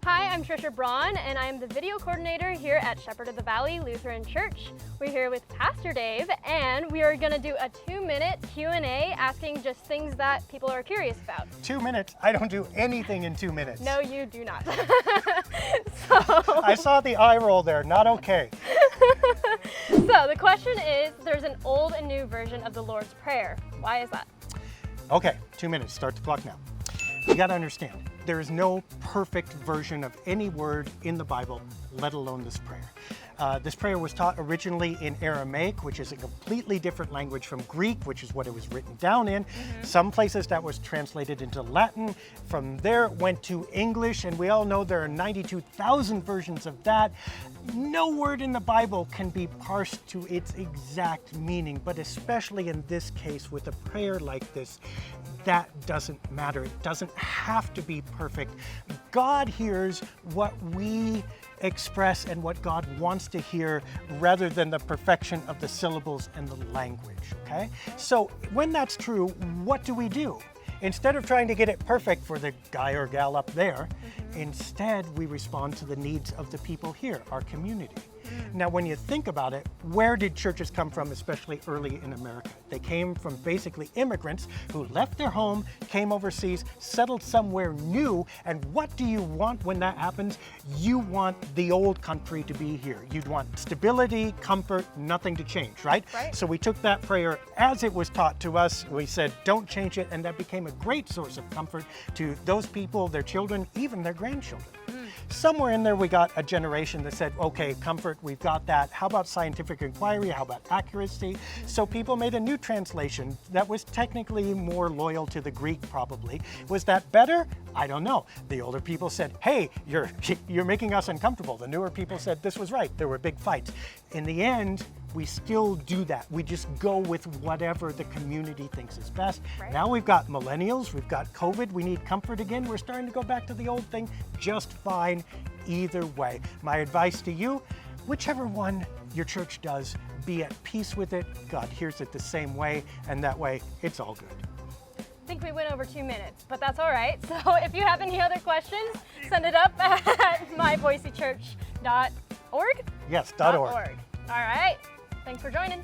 Hi, I'm Trisha Braun, and I am the video coordinator here at Shepherd of the Valley Lutheran Church. We're here with Pastor Dave, and we are going to do a 2-minute Q&A asking just things that people are curious about. 2 minutes? I don't do anything in 2 minutes. No, you do not. I saw the eye roll there, not okay. So the question is, there's an old and new version of the Lord's Prayer. Why is that? Okay, 2 minutes, start the clock now. You gotta understand, there is no perfect version of any word in the Bible, let alone this prayer. This prayer was taught originally in Aramaic, which is a completely different language from Greek, which is what it was written down in. Some places that was translated into Latin. From there it went to English, and we all know there are 92,000 versions of that. No word in the Bible can be parsed to its exact meaning, but especially in this case with a prayer like this, that doesn't matter. It doesn't have to be perfect. God hears what we express and what God wants to hear rather than the perfection of the syllables and the language, okay? So when that's true, what do? Instead of trying to get it perfect for the guy or gal up there, instead we respond to the needs of the people here, our community. Now, when you think about it, where did churches come from, especially early in America? They came from basically immigrants who left their home, came overseas, settled somewhere new, and what do you want when that happens? You want the old country to be here. You'd want stability, comfort, nothing to change, right? So we took that prayer as it was taught to us. We said, don't change it, and that became a great source of comfort to those people, their children, even their grandchildren. Somewhere in there we got a generation that said, okay, comfort, we've got that. How about scientific inquiry? How about accuracy? So people made a new translation that was technically more loyal to the Greek probably. Was that better? I don't know. The older people said, hey, you're making us uncomfortable. The newer people said this was right. There were big fights. In the end, we still do that. We just go with whatever the community thinks is best. Now we've got millennials, we've got COVID, we need comfort again. We're starting to go back to the old thing, just fine either way. My advice to you, whichever one your church does, be at peace with it. God hears it the same way, and that way it's all good. I think we went over 2 minutes, but that's all right. So if you have any other questions, send it up at myboisechurch.org. Yes, .org. All right. Thanks for joining.